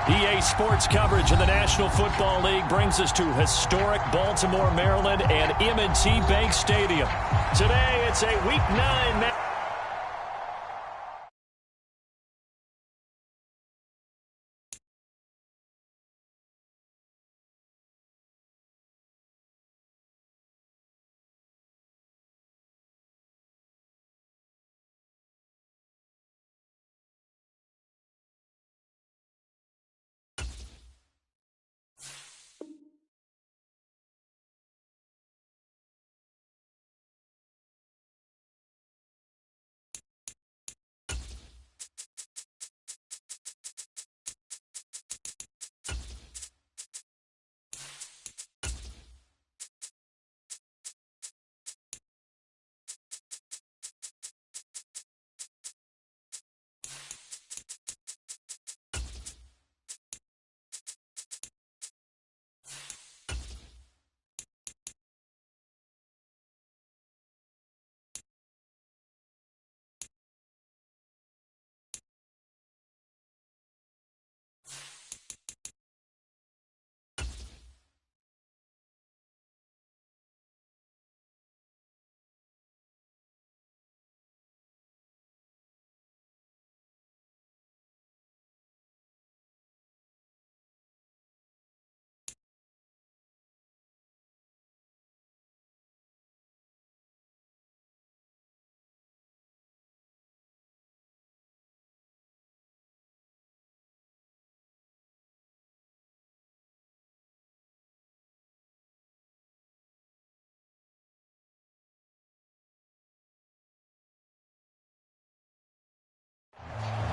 EA Sports coverage of the National Football League brings us to historic Baltimore, Maryland, and M&T Bank Stadium. Today, it's a Week 9 match.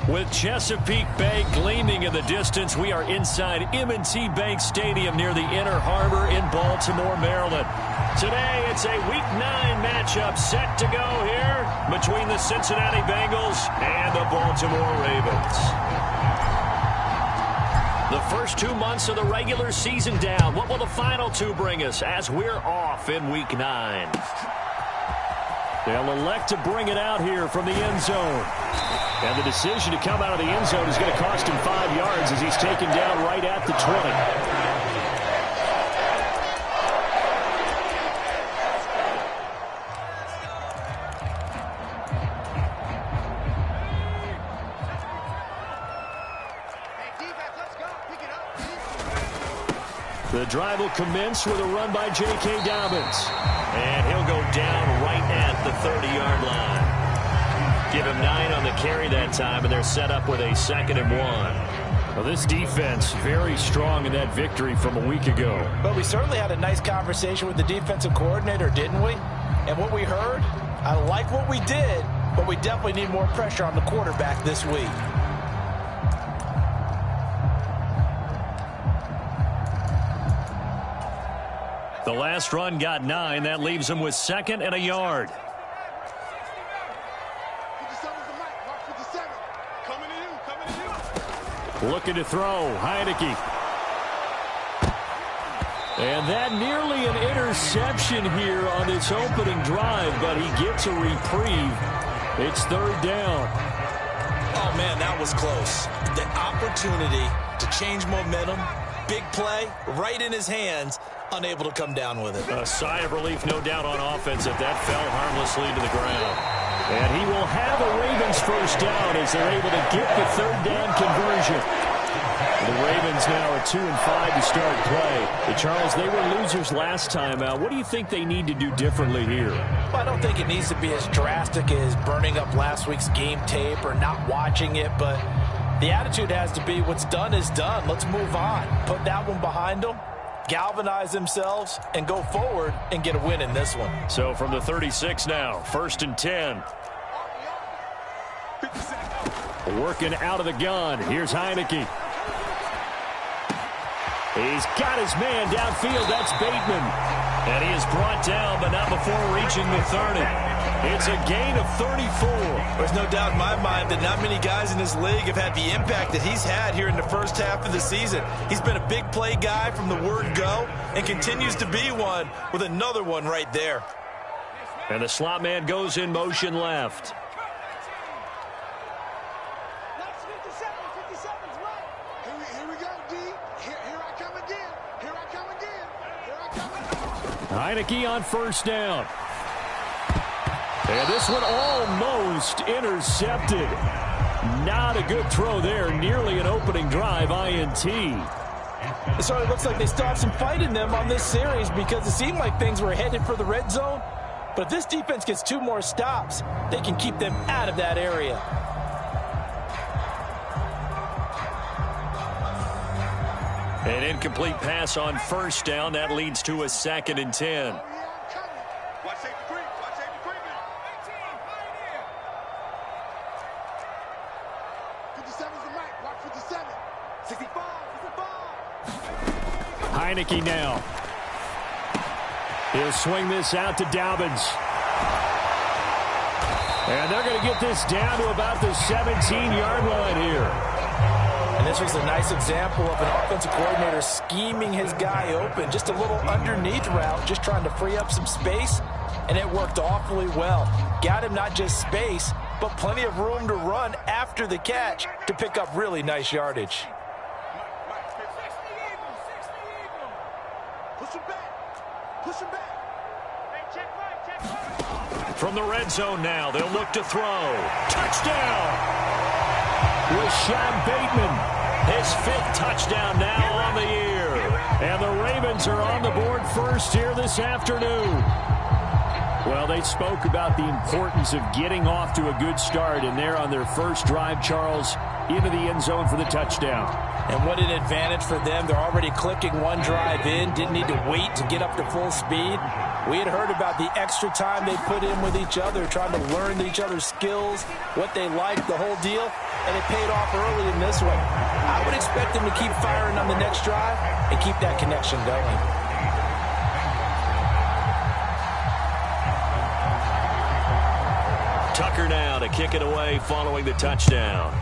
With Chesapeake Bay gleaming in the distance, we are inside M&T Bank Stadium near the Inner Harbor in Baltimore, Maryland. Today, it's a Week 9 matchup set to go here between the Cincinnati Bengals and the Baltimore Ravens. The first 2 months of the regular season down. What will the final 2 bring us as we're off in Week 9? They'll elect to bring it out here from the end zone. And the decision to come out of the end zone is going to cost him 5 yards as he's taken down right at the 20. The drive will commence with a run by J.K. Dobbins. And he'll go down right at the 30-yard line. Give him 9 on the carry that time, and they're set up with a 2nd and 1. Well, this defense very strong in that victory from a week ago. But we certainly had a nice conversation with the defensive coordinator, didn't we? And what we heard, I like what we did, but we definitely need more pressure on the quarterback this week. The last run got 9. That leaves him with 2nd and a yard. Looking to throw, Heineke. And that nearly an interception here on this opening drive, but he gets a reprieve. It's 3rd down. Oh, man, that was close. The opportunity to change momentum, big play, right in his hands, unable to come down with it. A sigh of relief, no doubt, on offense if that fell harmlessly to the ground. And he will have a Ravens first down as they're able to get the 3rd down conversion. The Ravens now are 2-5 to start play. But Charles, they were losers last time out. What do you think they need to do differently here? Well, I don't think it needs to be as drastic as burning up last week's game tape or not watching it, but the attitude has to be what's done is done. Let's move on. Put that one behind them, galvanize themselves, and go forward and get a win in this one. So from the 36 now, 1st and 10. Working out of the gun. Here's Heineke. He's got his man downfield. That's Bateman. And he is brought down, but not before reaching the 30. It's a gain of 34. There's no doubt in my mind that not many guys in this league have had the impact that he's had here in the first half of the season. He's been a big play guy from the word go and continues to be one with another one right there. And the slot man goes in motion left. Here we go. Heineke on first down. And this one almost intercepted. Not a good throw there. Nearly an opening drive INT. So it looks like they still have some fight in them on this series because it seemed like things were headed for the red zone. But if this defense gets 2 more stops, they can keep them out of that area. An incomplete pass on first down. That leads to a 2nd and 10. Heineke now. He'll swing this out to Dobbins. And they're going to get this down to about the 17-yard line here. And this was a nice example of an offensive coordinator scheming his guy open. Just a little underneath route, just trying to free up some space, and it worked awfully well. Got him not just space, but plenty of room to run after the catch to pick up really nice yardage. From the red zone now, they'll look to throw. Touchdown! Rashad Bateman, his 5th touchdown now on the year. And the Ravens are on the board first here this afternoon. Well, they spoke about the importance of getting off to a good start, and they're on their first drive, Charles, into the end zone for the touchdown. And what an advantage for them. They're already clicking one drive in, didn't need to wait to get up to full speed. We had heard about the extra time they put in with each other, trying to learn each other's skills, what they liked, the whole deal, and it paid off early in this one. I would expect them to keep firing on the next drive and keep that connection going. Tucker now to kick it away following the touchdown.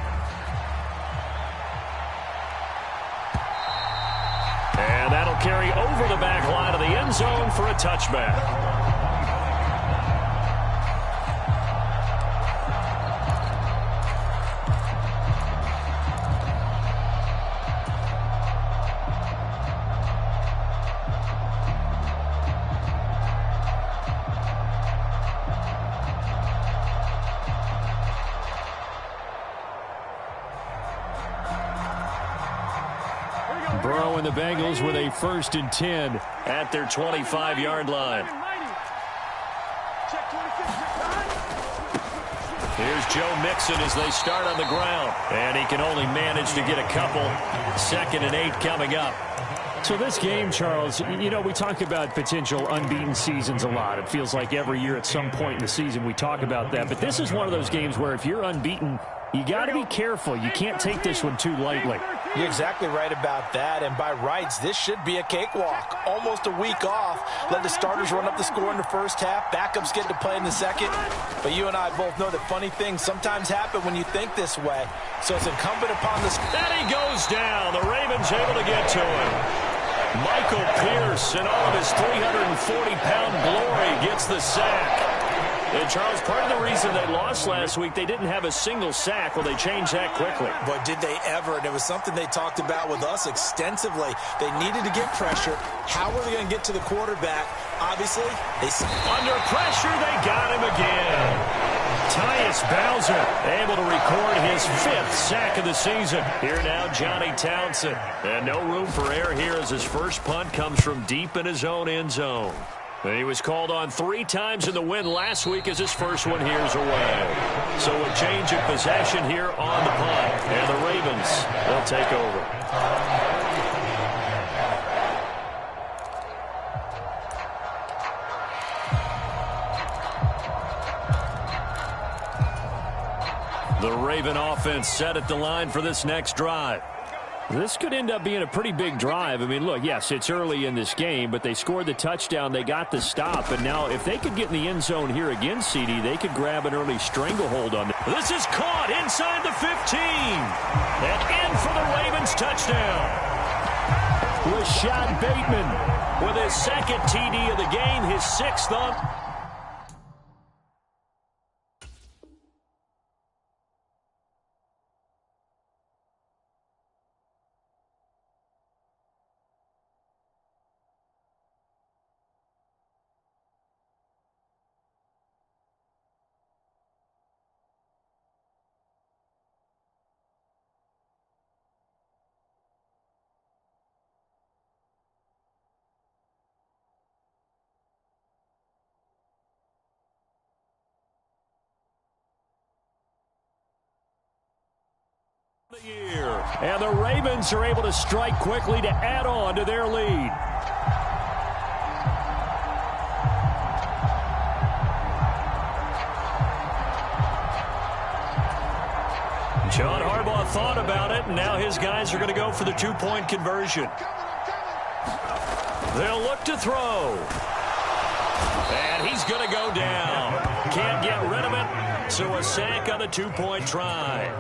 And that'll carry over the back line of the end zone for a touchback. Burrow and the Bengals with a 1st and 10 at their 25-yard line. Here's Joe Mixon as they start on the ground. And he can only manage to get a couple. 2nd and 8 coming up. So this game, Charles, you know, we talk about potential unbeaten seasons a lot. It feels like every year at some point in the season we talk about that. But this is one of those games where if you're unbeaten, you got to be careful. You can't take this one too lightly. You're exactly right about that, and by rights, this should be a cakewalk. Almost a week off. Let the starters run up the score in the first half. Backups get to play in the second. But you and I both know that funny things sometimes happen when you think this way. So it's incumbent upon the... And he goes down. The Ravens able to get to him. Michael Pierce, in all of his 340-pound glory, gets the sack. And, Charles, part of the reason they lost last week, they didn't have a single sack. Well, they changed that quickly. But did they ever? And it was something they talked about with us extensively. They needed to get pressure. How were they going to get to the quarterback? Obviously, they... Under pressure, they got him again. Tyus Bowser able to record his 5th sack of the season. Here now, Johnny Townsend. And no room for error here as his first punt comes from deep in his own end zone. And he was called on 3 times in the win last week as his first one here's away. So a change of possession here on the punt. And the Ravens, they'll take over. The Raven offense set at the line for this next drive. This could end up being a pretty big drive. I mean, look, yes, it's early in this game, but they scored the touchdown. They got the stop. And now if they could get in the end zone here again, CD, they could grab an early stranglehold on them. This is caught inside the 15. And in for the Ravens touchdown. Rashad Bateman with his 2nd TD of the game, his 6th on. Year. And the Ravens are able to strike quickly to add on to their lead. John Harbaugh thought about it, and now his guys are going to go for the two-point conversion. They'll look to throw. And he's going to go down. Can't get rid of it, so a sack on the two-point try.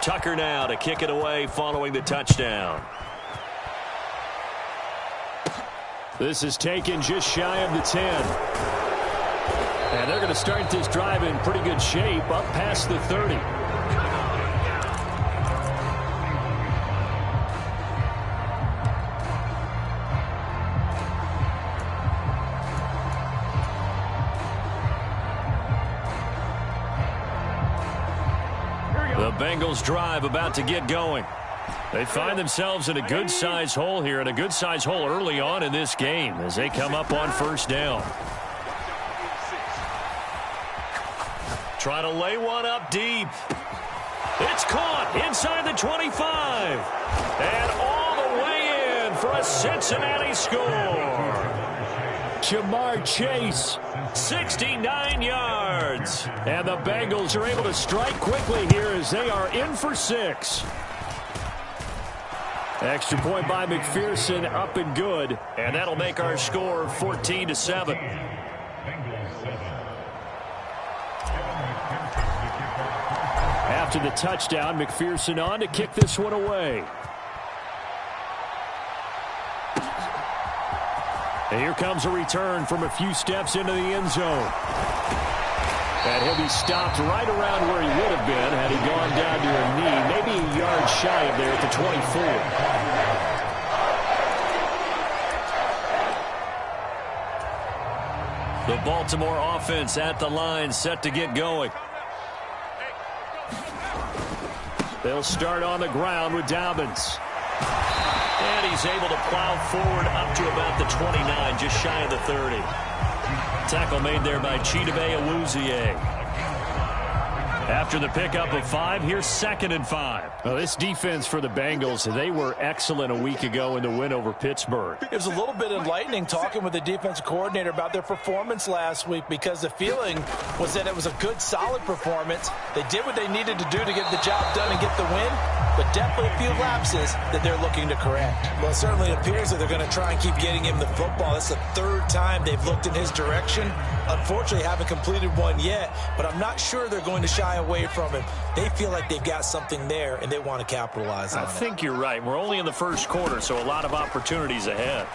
Tucker now to kick it away following the touchdown. This is taken just shy of the 10. And they're going to start this drive in pretty good shape up past the 30. The Bengals drive about to get going. They find themselves in a good-sized hole here, and a good-sized hole early on in this game as they come up on first down. Try to lay one up deep. It's caught inside the 25. And all the way in for a Cincinnati score. Jamar Chase, 69 yards. And the Bengals are able to strike quickly here as they are in for 6. Extra point by McPherson, up and good. And that'll make our score 14-7. After the touchdown, McPherson on to kick this one away. And here comes a return from a few steps into the end zone. And he'll be stopped right around where he would have been had he gone down to a knee, maybe a yard shy of there at the 24. The Baltimore offense at the line, set to get going. They'll start on the ground with Dobbins. And he's able to plow forward up to about the 29, just shy of the 30. Tackle made there by Chidobe Awuzie. After the pickup of 5, here's 2nd and 5. Well, this defense for the Bengals, they were excellent a week ago in the win over Pittsburgh. It was a little bit enlightening talking with the defensive coordinator about their performance last week, because the feeling was that it was a good, solid performance. They did what they needed to do to get the job done and get the win, but definitely a few lapses that they're looking to correct. Well, it certainly appears that they're going to try and keep getting him the football. It's the 3rd time they've looked in his direction. Unfortunately, haven't completed one yet, but I'm not sure they're going to shy away from him. They feel like they've got something there, and they want to capitalize on it. I think you're right. We're only in the first quarter, so a lot of opportunities ahead.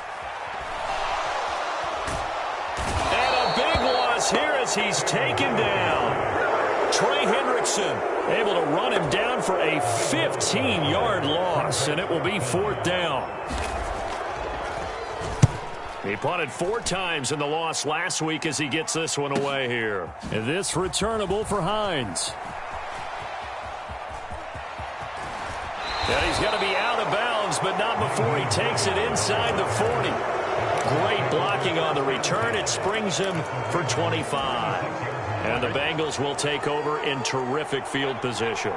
And a big loss here as he's taken down. Trey Hendrickson able to run him down for a 15-yard loss, and it will be 4th down. He punted 4 times in the loss last week as he gets this one away here. And this returnable for Hines. And he's going to be out of bounds, but not before he takes it inside the 40. Great blocking on the return. It springs him for 25. And the Bengals will take over in terrific field position.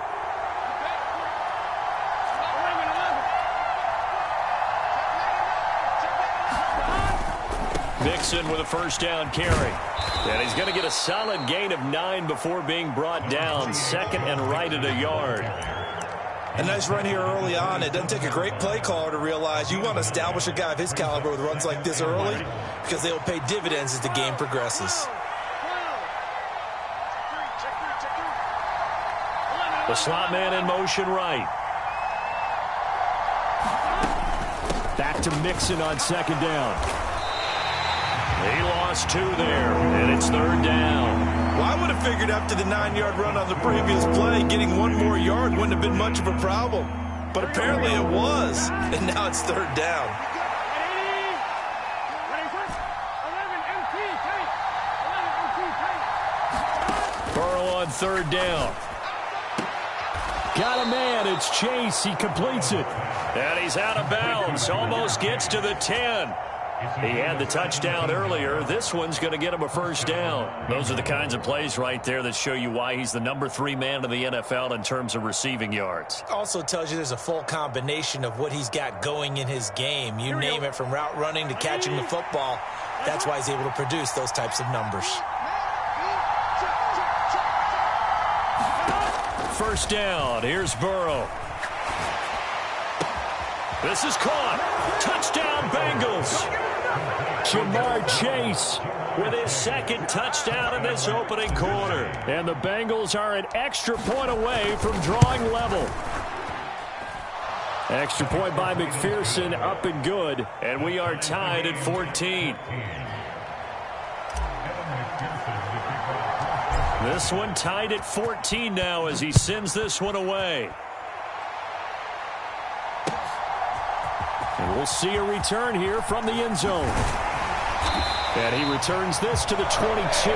Mixon with a first down carry. And he's going to get a solid gain of 9 before being brought down. 2nd and right at a yard. A nice run here early on. It doesn't take a great play caller to realize you want to establish a guy of his caliber with runs like this early, because they will pay dividends as the game progresses. The slot man in motion right. Back to Mixon on 2nd down. He lost 2 there, and it's 3rd down. Well, I would have figured after the 9-yard run on the previous play, getting 1 more yard wouldn't have been much of a problem. But apparently it was, and now it's 3rd down. on third down. Got a man. It's Chase. He completes it. And he's out of bounds. Almost gets to the 10. He had the touchdown earlier. This one's going to get him a first down. Those are the kinds of plays right there that show you why he's the number 3 man in the NFL in terms of receiving yards. Also tells you there's a full combination of what he's got going in his game. You name it, from route running to catching the football. That's why he's able to produce those types of numbers. First down. Here's Burrow. This is caught. Touchdown, Bengals. Jamar Chase with his second touchdown in this opening quarter. And the Bengals are an extra point away from drawing level. Extra point by McPherson, up and good. And we are tied at 14. This one tied at 14 now as he sends this one away. And we'll see a return here from the end zone. And he returns this to the 22.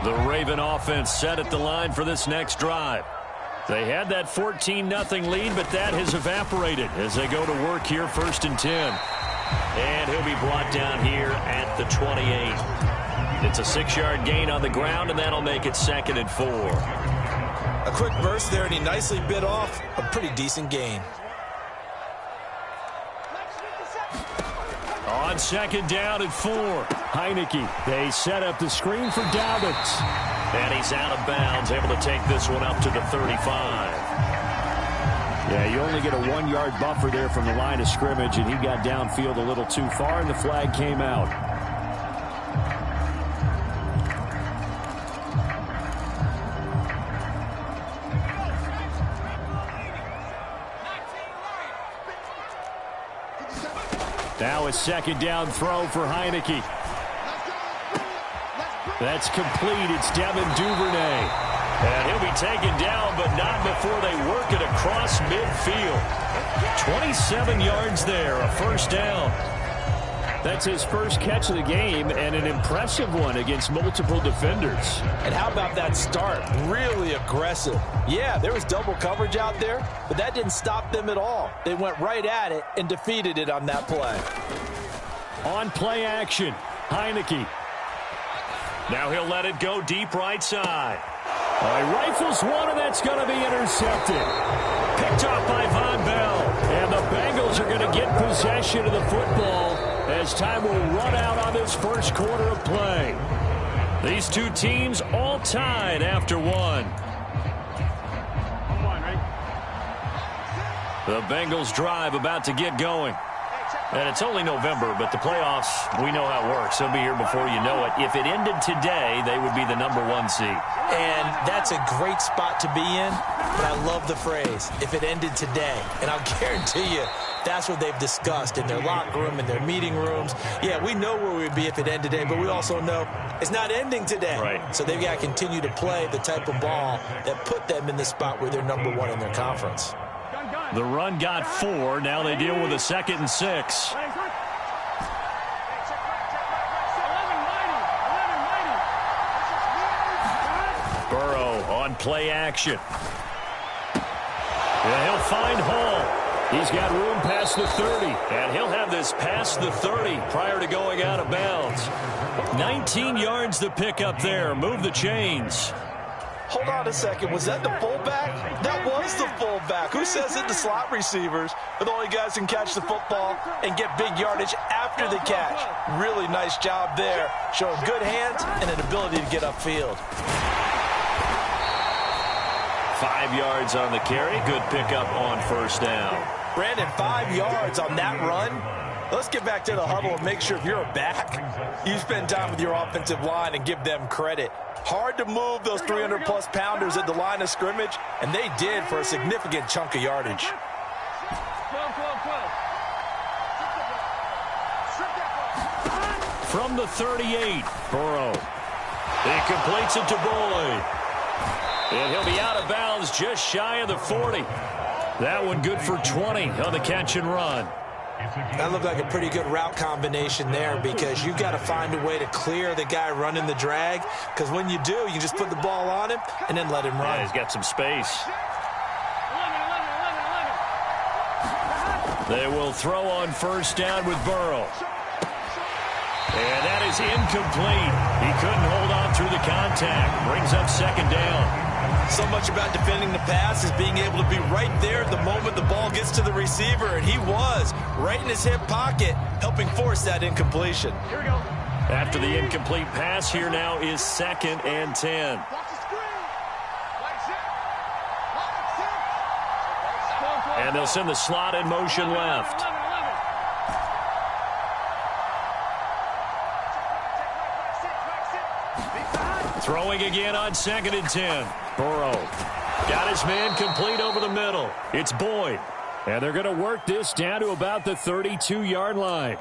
The Raven offense set at the line for this next drive. They had that 14-0 lead, but that has evaporated as they go to work here, 1st and 10. And he'll be brought down here at the 28. It's a 6-yard gain on the ground, and that'll make it 2nd and 4. A quick burst there, and he nicely bit off a pretty decent gain. On 2nd down and 4. Heineke, they set up the screen for Dobbins. And he's out of bounds, able to take this one up to the 35. Yeah, you only get a 1-yard buffer there from the line of scrimmage, and he got downfield a little too far, and the flag came out. Now a 2nd down throw for Heineke. That's complete. It's Devin Duvernay. And he'll be taken down, but not before they work it across midfield. 27 yards there, a first down. That's his first catch of the game, and an impressive one against multiple defenders. And how about that start? Really aggressive. Yeah, there was double coverage out there, but that didn't stop them at all. They went right at it and defeated it on that play. On play action, Heineke. Now he'll let it go deep right side. He rifles one, and that's going to be intercepted. Picked off by Von Bell. And the Bengals are going to get possession of the football as time will run out on this first quarter of play. These two teams all tied after one. The Bengals drive about to get going. And it's only November, but the playoffs, we know how it works. They'll be here before you know it. If it ended today, they would be the number 1 seed. And that's a great spot to be in, but I love the phrase, if it ended today. And I'll guarantee you, that's what they've discussed in their locker room, in their meeting rooms. Yeah, we know where we'd be if it ended today, but we also know it's not ending today. Right. So they've got to continue to play the type of ball that put them in the spot where they're number 1 in their conference. The run got 4. Now they deal with a 2nd and 6. Burrow on play action. And he'll find Hall. He's got room past the 30. And he'll have this past the 30 prior to going out of bounds. 19 yards to pick up there. Move the chains. Hold on a second. Was that the fullback? That was the fullback. Who says it? The slot receivers are the only guys who can catch the football and get big yardage after the catch. Really nice job there, showing good hands and an ability to get upfield. 5 yards on the carry. Good pickup on first down. Brandon, 5 yards on that run. Let's get back to the huddle and make sure if you're a back, you spend time with your offensive line and give them credit. Hard to move those 300-plus pounders at the line of scrimmage, and they did for a significant chunk of yardage. From the 38, Burrow. He completes it to Boyd. And he'll be out of bounds just shy of the 40. That one good for 20 on the catch and run. That looked like a pretty good route combination there, because you've got to find a way to clear the guy running the drag, because when you do, you just put the ball on him and then let him run. Yeah, he's got some space. They will throw on first down with Burrow. And that is incomplete. He couldn't hold on through the contact. Brings up second down. So much about defending the pass is being able to be right there at the moment the ball gets to the receiver, and he was right in his hip pocket, helping force that incompletion. Here we go. After the incomplete pass, here now is 2nd and 10. And they'll send the slot in motion left. Throwing again on 2nd and 10. Burrow got his man complete over the middle. It's Boyd. And they're going to work this down to about the 32-yard line.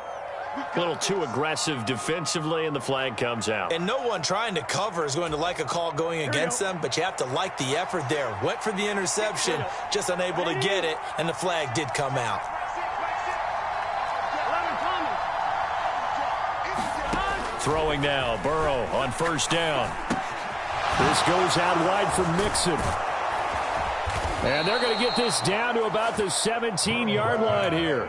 A little too aggressive defensively, and the flag comes out. And no one trying to cover is going to like a call going against them, but you have to like the effort there. Went for the interception, just unable to get it, and the flag did come out. Throwing now, Burrow on first down. This goes out wide for Mixon. And they're going to get this down to about the 17-yard line here.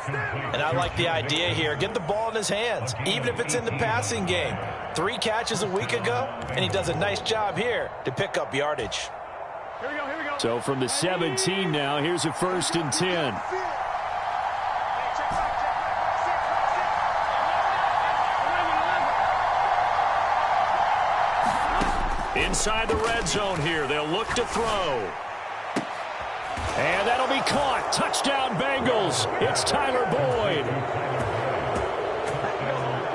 And I like the idea here. Get the ball in his hands, even if it's in the passing game. 3 catches a week ago, and he does a nice job here to pick up yardage. Here we go. So from the 17 now, here's a 1st and 10. Inside the red zone here. They'll look to throw. And that'll be caught. Touchdown, Bengals. It's Tyler Boyd.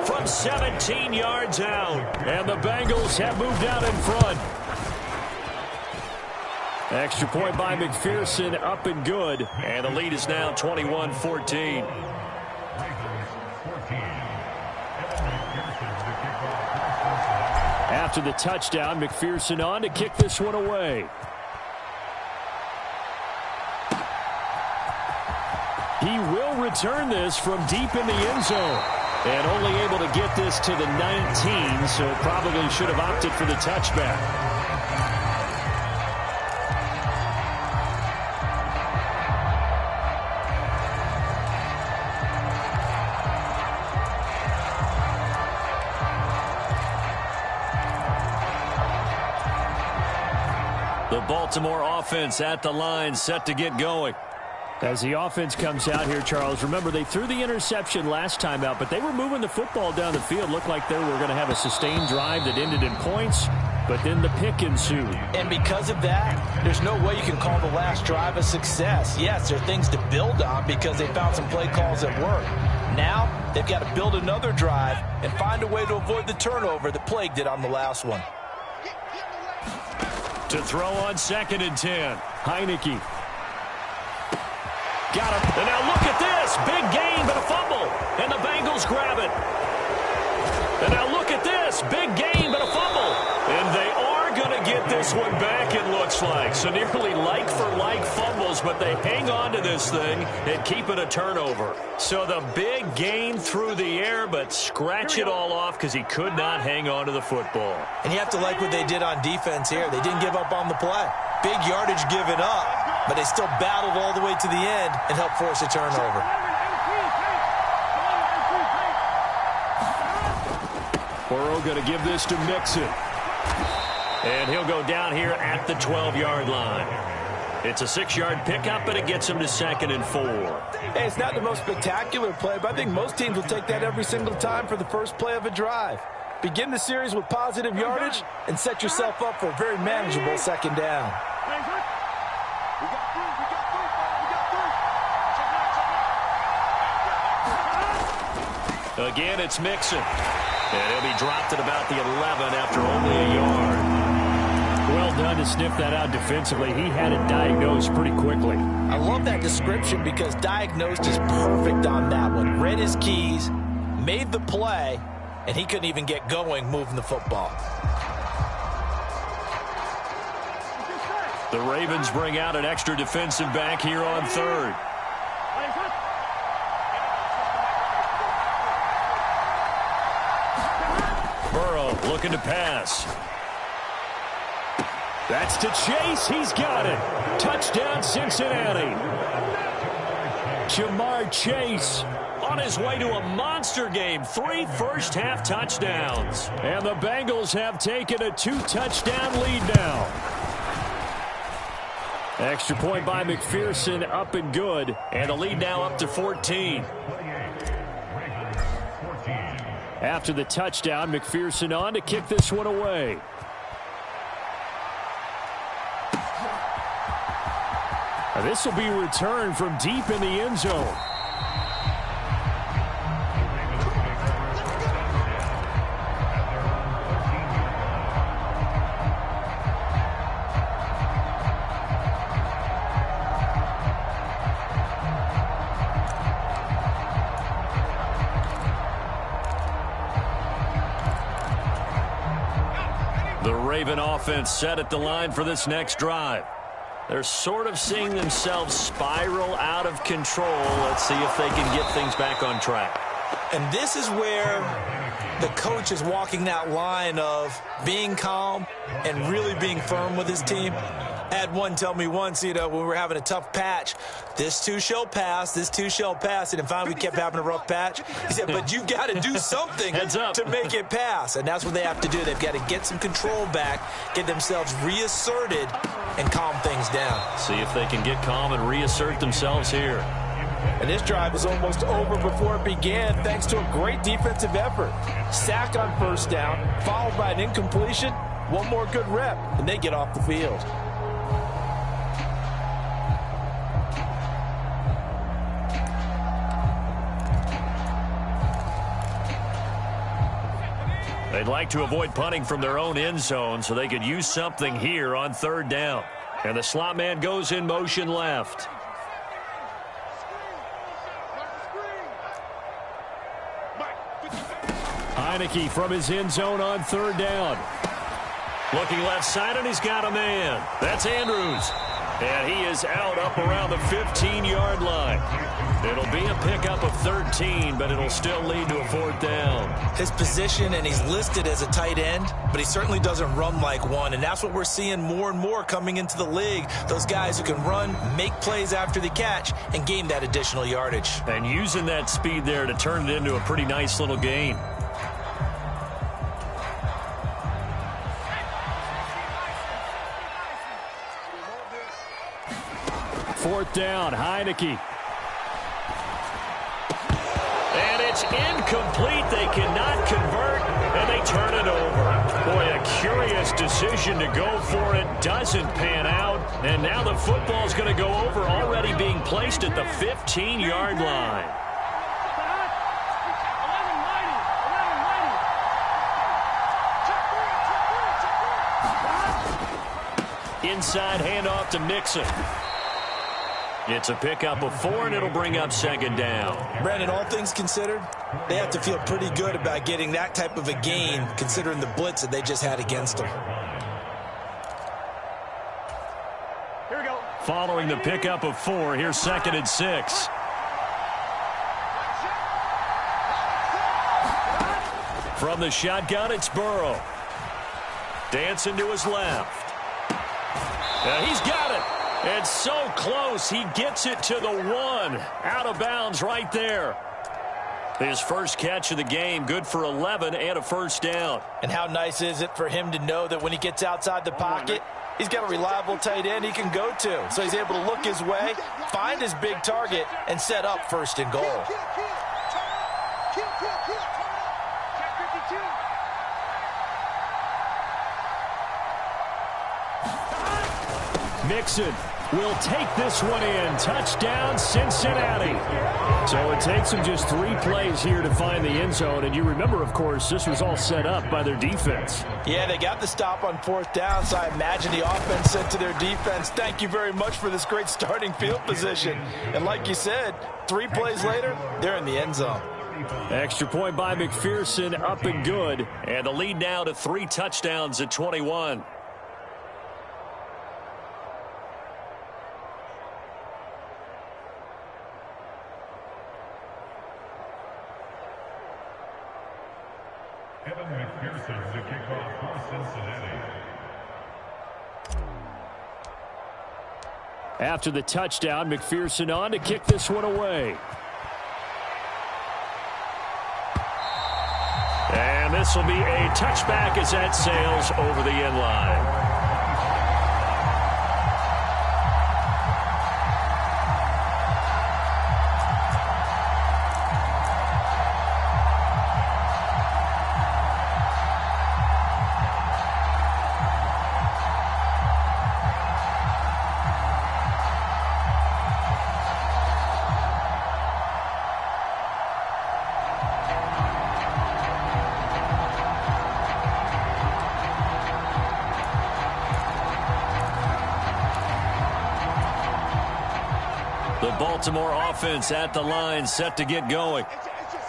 From 17 yards out. And the Bengals have moved out in front. Extra point by McPherson, up and good. And the lead is now 21-14. After the touchdown, McPherson on to kick this one away. He will return this from deep in the end zone. And only able to get this to the 19, so probably should have opted for the touchback. The Baltimore offense at the line, set to get going. As the offense comes out here, Charles, remember they threw the interception last time out, but they were moving the football down the field. Looked like they were going to have a sustained drive that ended in points, but then the pick ensued. And because of that, there's no way you can call the last drive a success. Yes, there are things to build on because they found some play calls that work. Now, they've got to build another drive and find a way to avoid the turnover that plagued it on the last one. To throw on 2nd and 10. Heineke. Got him. And now look at this. Big gain, but a fumble. And the Bengals grab it. And now look at this. Big gain, but a fumble. And they are going to get this one back, it looks like. So nearly like-for-like fumbles, but they hang on to this thing and keep it a turnover. So the big gain through the air, but scratch it all off because he could not hang on to the football. And you have to like what they did on defense here. They didn't give up on the play. Big yardage given up, but they still battled all the way to the end and helped force a turnover. Burrow going to give this to Mixon. And he'll go down here at the 12-yard line. It's a 6-yard pickup, but it gets him to 2nd and 4. Hey, it's not the most spectacular play, but I think most teams will take that every single time for the first play of a drive. Begin the series with positive yardage and set yourself up for a very manageable 2nd down. Again, it's Mixon. And he'll be dropped at about the 11 after only a yard. Well done to sniff that out defensively. He had it diagnosed pretty quickly. I love that description because diagnosed is perfect on that one. Read his keys, made the play, and he couldn't even get going moving the football. The Ravens bring out an extra defensive back here on third. Burrow looking to pass. That's to Chase. He's got it. Touchdown, Cincinnati. Jamar Chase on his way to a monster game. 3 first-half touchdowns. And the Bengals have taken a 2-touchdown lead now. Extra point by McPherson, up and good. And the lead now up to 14. After the touchdown, McPherson on to kick this one away. This will be returned from deep in the end zone. The Raven offense set at the line for this next drive. They're sort of seeing themselves spiral out of control. Let's see if they can get things back on track. And this is where the coach is walking that line of being calm and really being firm with his team. I had one tell me once, when we were having a tough patch, this too shall pass, this too shall pass. And finally we kept having a rough patch. He said, but you've got to do something to make it pass. And that's what they have to do. They've got to get some control back, get themselves reasserted, and calm things down. See if they can get calm and reassert themselves here. And this drive was almost over before it began thanks to a great defensive effort. Sack on first down, followed by an incompletion. One more good rep, and they get off the field. They'd like to avoid punting from their own end zone so they could use something here on third down. And the slot man goes in motion left. Heineke from his end zone on third down. Looking left side, and he's got a man. That's Andrews. And he is out up around the 15-yard line. It'll be a pickup of 13, but it'll still lead to a fourth down. His position, and he's listed as a tight end, but he certainly doesn't run like one, and that's what we're seeing more and more coming into the league. Those guys who can run, make plays after the catch, and gain that additional yardage. And using that speed there to turn it into a pretty nice little gain. Fourth down, Heineke. And it's incomplete. They cannot convert, and they turn it over. Boy, a curious decision to go for it. Doesn't pan out. And now the football's going to go over, already being placed at the 15-yard line. Inside handoff to Mixon. It's a pickup of 4, and it'll bring up second down. Brandon, all things considered, they have to feel pretty good about getting that type of a gain, considering the blitz that they just had against them. Here we go. Following the pickup of 4, here's 2nd and 6. From the shotgun, it's Burrow. Dancing to his left. He's got it. It's so close. He gets it to the 1. Out of bounds right there. His first catch of the game, good for 11 and a first down. And how nice is it for him to know that when he gets outside the pocket, he's got a reliable tight end he can go to. So he's able to look his way, find his big target, and set up first and goal. Mixon will take this one in. Touchdown, Cincinnati. So it takes them just 3 plays here to find the end zone. And you remember, of course, this was all set up by their defense. Yeah, they got the stop on fourth down, so I imagine the offense said to their defense, thank you very much for this great starting field position. And like you said, 3 plays later, they're in the end zone. Extra point by McPherson, up and good. And the lead now to 3 touchdowns at 21. McPherson to kick off for Cincinnati. After the touchdown, McPherson on to kick this one away. And this will be a touchback as that sails over the end line. Baltimore offense at the line, set to get going.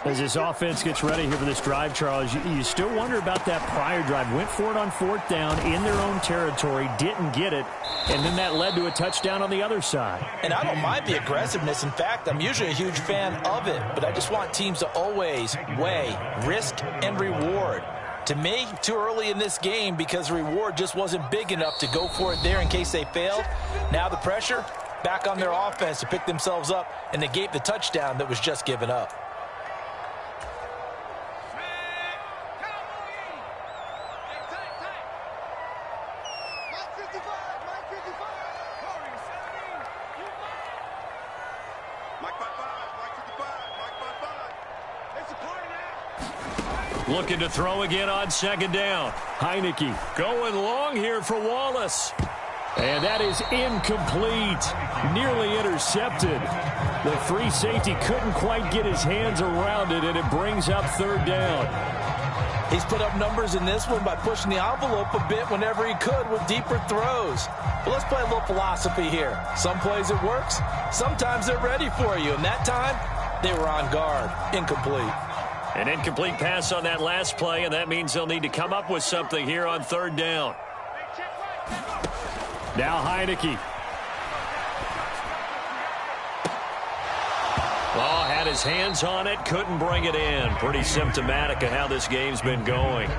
As this offense gets ready here for this drive, Charles, you still wonder about that prior drive. Went for it on 4th down in their own territory, didn't get it, and then that led to a touchdown on the other side. And I don't mind the aggressiveness. In fact, I'm usually a huge fan of it, but I just want teams to always weigh risk and reward. To me, too early in this game because the reward just wasn't big enough to go for it there in case they failed. Now the pressure back on their offense to pick themselves up and negate the touchdown that was just given up. Looking to throw again on 2nd down. Heineke going long here for Wallace. And that is incomplete. Nearly intercepted. The free safety couldn't quite get his hands around it, and it brings up 3rd down. He's put up numbers in this one by pushing the envelope a bit whenever he could with deeper throws. But let's play a little philosophy here. Some plays it works. Sometimes they're ready for you. And that time, they were on guard. Incomplete. An incomplete pass on that last play, and that means they'll need to come up with something here on 3rd down. Now Heineke. Oh, had his hands on it, couldn't bring it in. Pretty symptomatic of how this game's been going.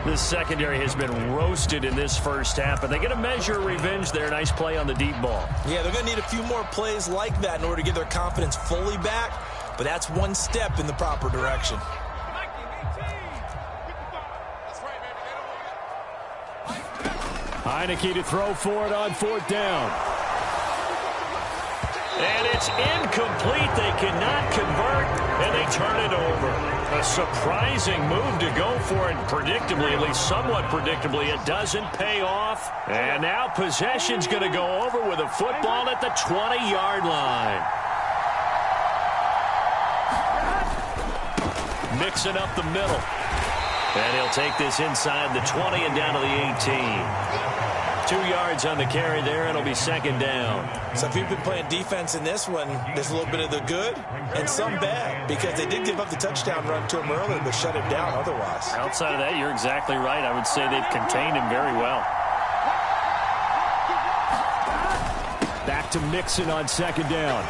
This secondary has been roasted in this first half, but they get a measure of revenge there. Nice play on the deep ball. Yeah, they're going to need a few more plays like that in order to get their confidence fully back, but that's one step in the proper direction. Heineke to throw for it on 4th down. And it's incomplete. They cannot convert, and they turn it over. A surprising move to go for it. Predictably, at least somewhat predictably, it doesn't pay off. And now possession's going to go over with a football at the 20-yard line. Mixing up the middle. And he'll take this inside the 20 and down to the 18. 2 yards on the carry there, and it'll be 2nd down. So if you've been playing defense in this one, there's a little bit of the good and some bad, because they did give up the touchdown run to him earlier, but shut him down otherwise. Outside of that, you're exactly right. I would say they've contained him very well. Back to Mixon on 2nd down.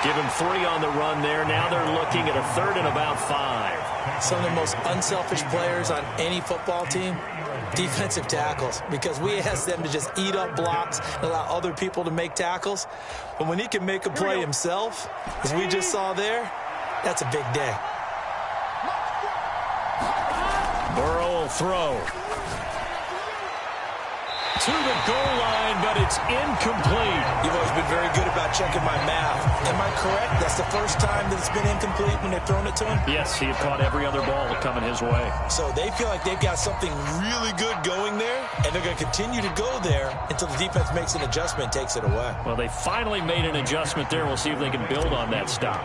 Give him 3 on the run there. Now they're looking at a 3rd and about 5. Some of the most unselfish players on any football team, defensive tackles, because we ask them to just eat up blocks and allow other people to make tackles. But when he can make a play himself, as we just saw there, that's a big day. Burrow will throw. To the goal line, but it's incomplete. You've always been very good about checking my math. Am I correct? That's the first time that it's been incomplete when they've thrown it to him? Yes, he had caught every other ball coming his way. So they feel like they've got something really good going there, and they're going to continue to go there until the defense makes an adjustment and takes it away. Well, they finally made an adjustment there. We'll see if they can build on that stop.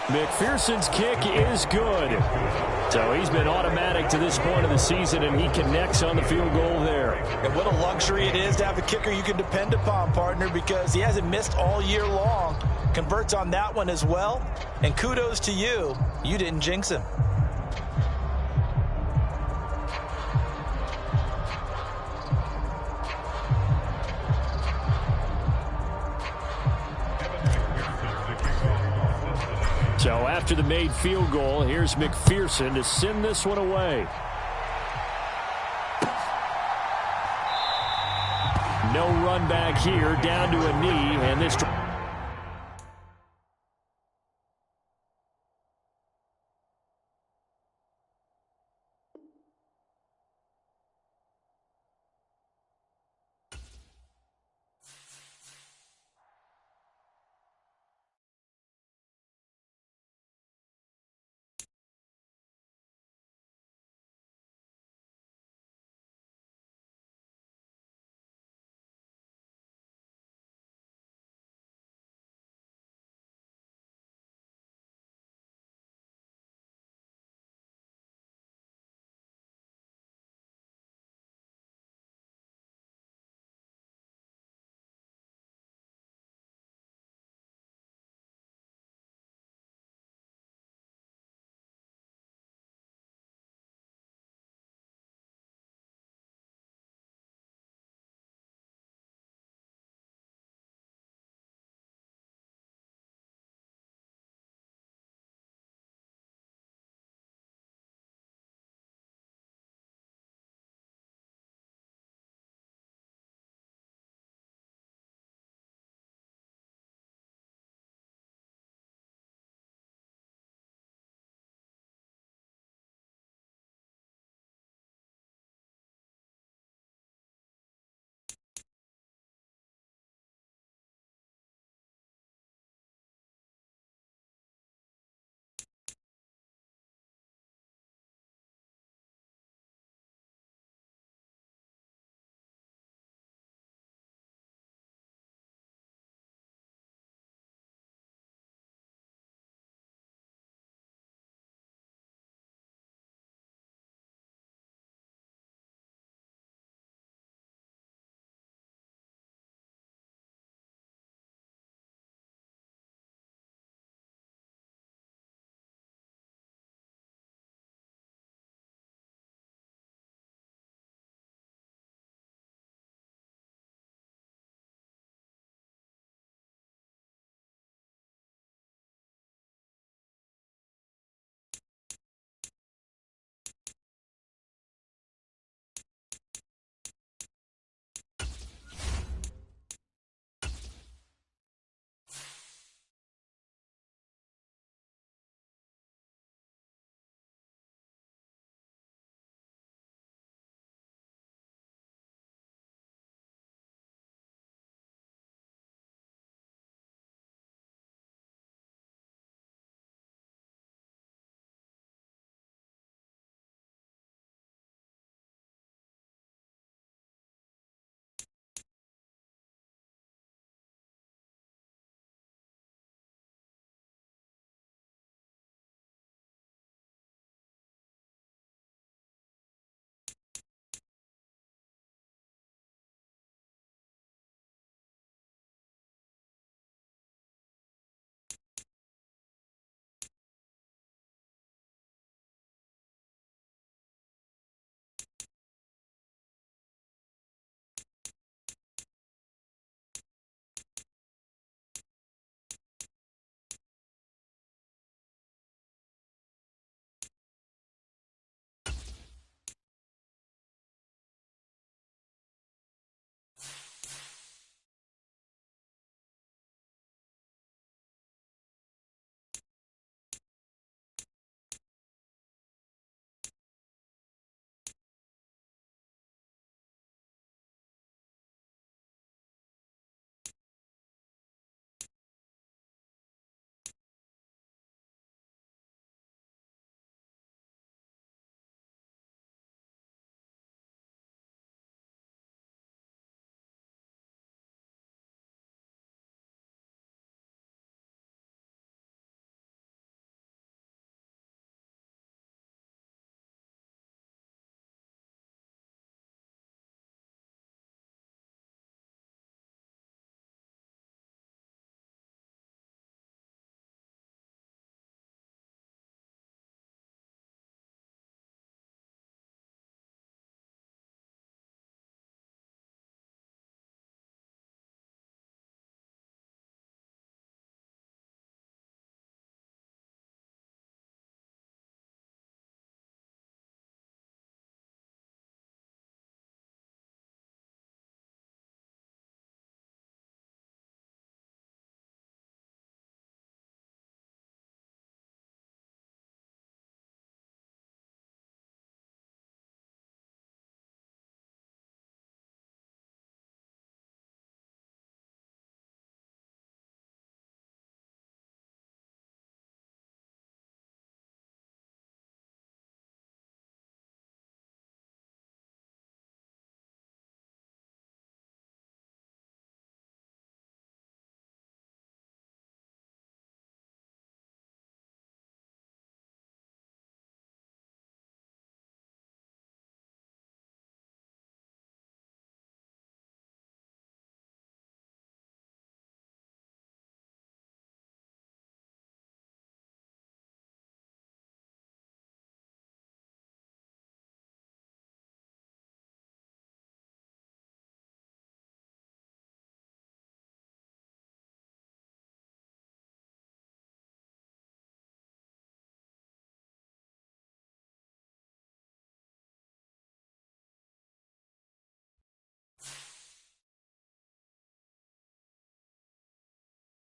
McPherson's kick is good. So he's been automatic to this point of the season, and he connects on the field goal there. And what a luxury it is to have a kicker you can depend upon, partner, because he hasn't missed all year long. Converts on that one as well. And kudos to you. You didn't jinx him. So after the made field goal, here's McPherson to send this one away. No run back here, down to a knee, and this